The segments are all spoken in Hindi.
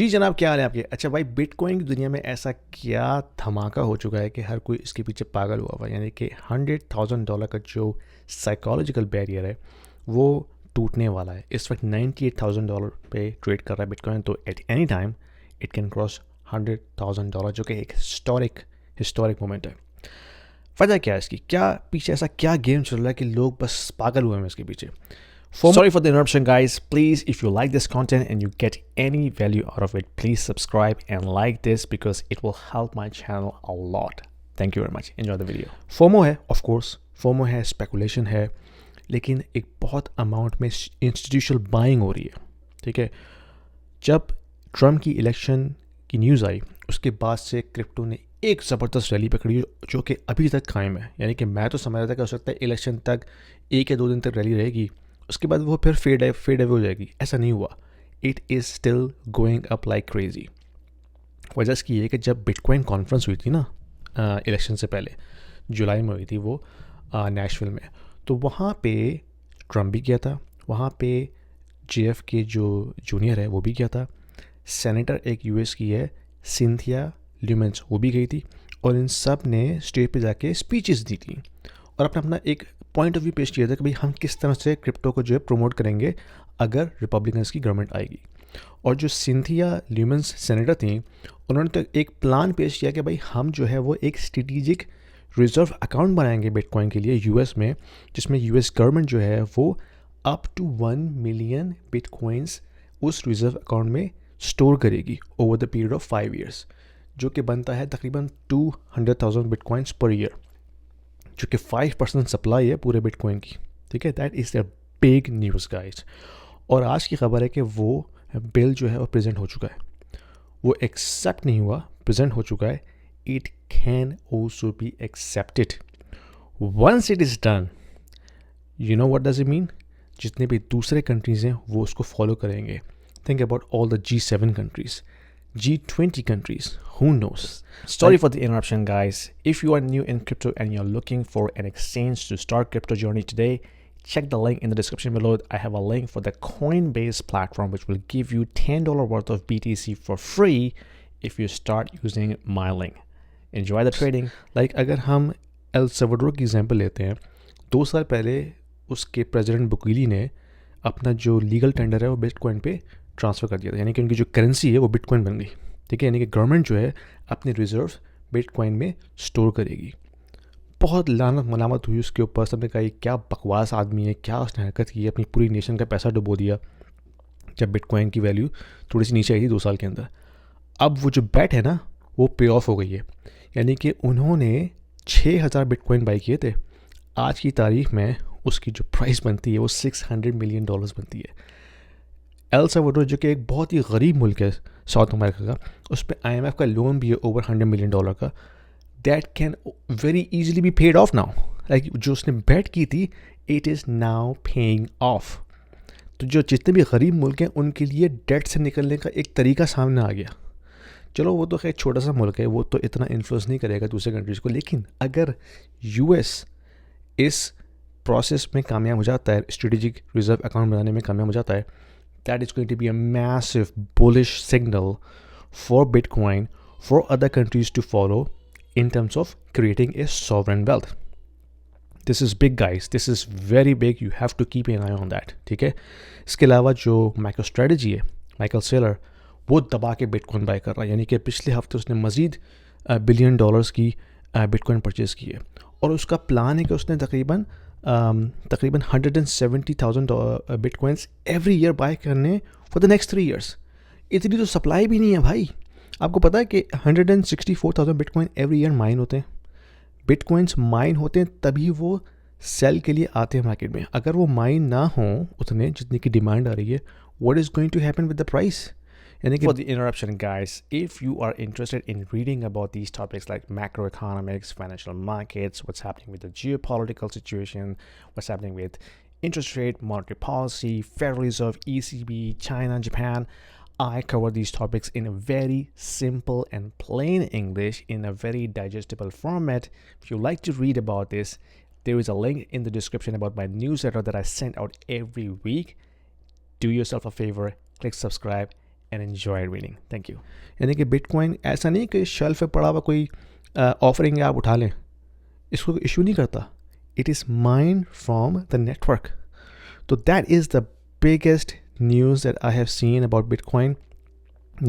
जी जनाब, क्या हाल है आपके? अच्छा भाई, बिटकॉइन की दुनिया में ऐसा क्या धमाका हो चुका है कि हर कोई इसके पीछे पागल हुआ हुआ है। यानी कि $100,000 का जो साइकोलॉजिकल बैरियर है वो टूटने वाला है। इस वक्त $98,000 पे ट्रेड कर रहा है बिटकॉइन, तो at any time it can cross $100,000, जो कि एक हिस्टोरिक मोमेंट है। वजह क्या है इसकी? क्या पीछे ऐसा क्या गेम चल रहा है कि लोग बस पागल हुए हैं इसके पीछे? Sorry for the interruption, guys. Please, if you like this content and you get any value out of it, please subscribe and like this because it will help my channel a lot. Thank you very much. Enjoy the video. FOMO है, of course. FOMO है, speculation है, लेकिन एक बहुत अमाउंट में इंस्टीट्यूशनल बाइंग हो रही है। ठीक है, जब ट्रम्प की इलेक्शन की न्यूज़ आई उसके बाद से क्रिप्टो ने एक ज़बरदस्त रैली पकड़ी जो कि अभी तक कायम है। यानी कि मैं तो समझ रहा था कि हो सकता है इलेक्शन तक 1 या 2 दिन तक रैली रहेगी, उसके बाद वो फिर फेड अवे हो जाएगी। ऐसा नहीं हुआ। It is still going up like crazy. वजह इसकी है कि जब बिटकॉइन कॉन्फ्रेंस हुई थी ना इलेक्शन से पहले, जुलाई में हुई थी वो नेशविल में, तो वहाँ पे ट्रम्प भी गया था, वहाँ पे JF के जो जूनियर है वो भी गया था, सेनेटर एक US की है सिंथिया ल्यूमेंस वो भी गई थी, और इन सब ने स्टेज पे जाके स्पीचेस दी थी और अपना अपना एक पॉइंट ऑफ व्यू पेश किया था कि भाई हम किस तरह से क्रिप्टो को जो है प्रमोट करेंगे अगर रिपब्लिकन्स की गवर्नमेंट आएगी। और जो सिंथिया ल्यूमेंस सेनेटर थी उन्होंने तो एक प्लान पेश किया कि भाई हम जो है वो एक स्ट्रेटेजिक रिजर्व अकाउंट बनाएंगे बिटकॉइन के लिए US में, जिसमें US गवर्नमेंट जो है वो अप टू 1 मिलियन बिटकॉइंस उस रिजर्व अकाउंट में स्टोर करेगी over the period of 5 years, जो कि बनता है तकरीबन 200,000 बिटकॉइंस पर ईयर, जो कि 5% सप्लाई है पूरे बिटकॉइन की। ठीक है, that is the big news guys. और आज की खबर है कि वो बिल जो है वो प्रेजेंट हो चुका है, वो एक्सेप्ट नहीं हुआ, प्रेजेंट हो चुका है। It can also be accepted once it is done. You know what does it mean? जितने भी दूसरे कंट्रीज़ हैं वो उसको फॉलो करेंगे। Think about all the G7 countries, G20 countries, who knows? Sorry for the interruption, guys. If you are new in crypto and you're looking for an exchange to start crypto journey today, check the link in the description below. I have a link for the Coinbase platform which will give you $10 worth of BTC for free if you start using my link. Enjoy the trading. Like अगर हम एल सल्वाडोर की एग्जांपल लेते हैं, 2 साल पहले उसके प्रेसिडेंट बुकीली ने अपना जो लीगल टेंडर है वो बिटकॉइन पे ट्रांसफ़र कर दिया था। यानी कि उनकी जो करेंसी है वो बिटकॉइन बन गई। ठीक है, यानी कि गवर्नमेंट जो है अपने रिजर्व बिटकॉइन में स्टोर करेगी। बहुत लानत मलामत हुई उसके ऊपर, सबने कहा ये क्या बकवास आदमी है, क्या उसने हरकत की है, अपनी पूरी नेशन का पैसा डुबो दिया जब बिटकॉइन की वैल्यू थोड़ी सी नीचे आई थी 2 साल के अंदर। अब वो जो बेट है ना वो पे ऑफ हो गई है। यानी कि उन्होंने 6,000 बिटकॉइन बाई किए थे, आज की तारीख में उसकी जो प्राइस बनती है वो $600 मिलियन बनती है। एल सल्वाडोर जो कि एक बहुत ही गरीब मुल्क है साउथ अमेरिका का, उस पर IMF का लोन भी है ओवर $100 मिलियन का। That can very easily be paid of now. Like जो उसने बेट की थी it is now paying off. तो जो जितने भी गरीब मुल्क हैं उनके लिए डेट से निकलने का एक तरीका सामने आ गया। चलो वो तो खैर छोटा सा मुल्क है, वो तो इतना इन्फ्लुएंस नहीं करेगा दूसरे कंट्रीज़ को, लेकिन अगर US इस प्रोसेस में कामयाब हो जाता है, स्ट्रेटेजिक रिजर्व अकाउंट बनाने में कामयाब हो जाता है, that is going to be a massive bullish signal for Bitcoin for other countries to follow in terms of creating a sovereign wealth. This is big, guys. This is very big. You have to keep an eye on that. ठीक है, इसके अलावा जो MicroStrategy है, माइकल सेलर, वो दबा के बिटकॉइन बाय कर रहा है। यानी कि पिछले हफ्ते उसने मज़ीद $1 बिलियन की बिटकॉइन परचेज़ की है, और उसका प्लान है कि उसने तकरीबन 170,000 बिटकॉइंस एवरी ईयर बाय करने फॉर द नेक्स्ट 3 ईयर्स। इतनी तो सप्लाई भी नहीं है भाई। आपको पता है कि 164,000 बिटकॉइन एवरी ईयर माइन होते हैं। बिटकॉइंस माइन होते हैं तभी वो सेल के लिए आते हैं मार्केट में। अगर वो माइन ना हो उतने जितनी की डिमांड आ रही है, what is going to happen with the price? For the interruption, guys, if you are interested in reading about these topics like macroeconomics, financial markets, what's happening with the geopolitical situation, what's happening with interest rate, monetary policy, Federal Reserve, ECB, China, Japan, I cover these topics in a very simple and plain English in a very digestible format. If you like to read about this, there is a link in the description about my newsletter that I send out every week. Do yourself a favor, click subscribe, and enjoy reading. Thank you. यानी कि बिटकॉइन ऐसा नहीं कि शेल्फ पे पड़ा हुआ कोई ऑफरिंग है आप उठा लें, इसको इशू नहीं करता. It is mined from the network. So that is the biggest news that I have seen about Bitcoin.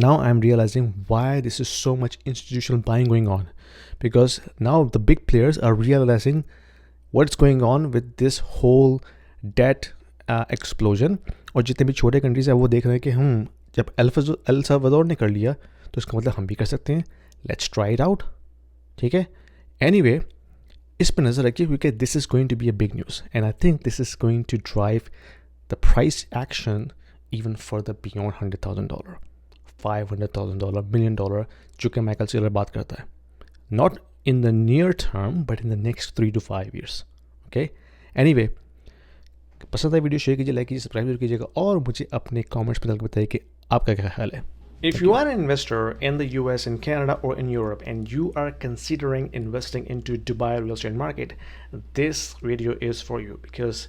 Now I'm realizing why this is so much institutional buying going on, because now the big players are realizing what's going on with this whole debt explosion. और जितने भी छोटे कंट्रीज है वो देख रहे हैं कि हम जब एल साल्वाडोर ने कर लिया तो इसका मतलब हम भी कर सकते हैं. Let's try it out. ठीक है. एनीवे, इस पर नज़र रखिए क्योंकि this is going to be a big news and I think this is going to drive the price action even further beyond $100,000, $500,000, $1 million, जो कि माइकल सेलर बात करता है. Not in the near term but in the next 3 to 5 years. Okay. Anyway, पसंद आए वीडियो शेयर कीजिए, लाइक कीजिए, सब्सक्राइब कीजिएगा और मुझे अपने कमेंट्स में बताइए कि आपका क्या ख्याल है. If you are an investor in the US, in Canada, or in Europe, and you are considering investing into Dubai real estate market, this video is for you, because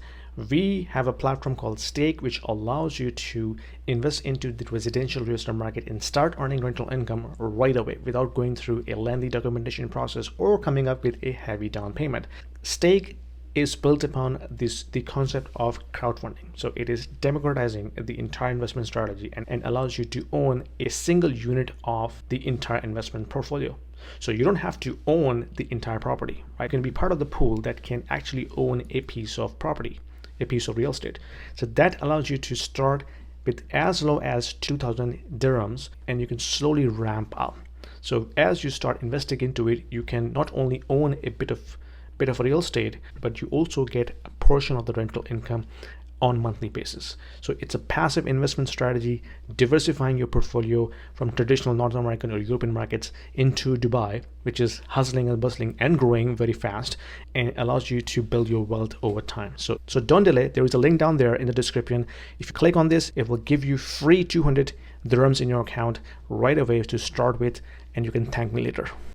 we have a platform called Stake, which allows you to invest into the residential real estate market and start earning rental income right away without going through a lengthy documentation process or coming up with a heavy down payment. Stake is built upon the concept of crowdfunding. So it is democratizing the entire investment strategy and allows you to own a single unit of the entire investment portfolio. So you don't have to own the entire property, right? You can be part of the pool that can actually own a piece of property, a piece of real estate. So that allows you to start with as low as 2,000 dirhams and you can slowly ramp up. So as you start investing into it, you can not only own a bit of real estate, but you also get a portion of the rental income on monthly basis. So it's a passive investment strategy, diversifying your portfolio from traditional North American or European markets into Dubai, which is hustling and bustling and growing very fast, and allows you to build your wealth over time. So don't delay. There is a link down there in the description. If you click on this, it will give you free 200 dirhams in your account right away to start with, and you can thank me later.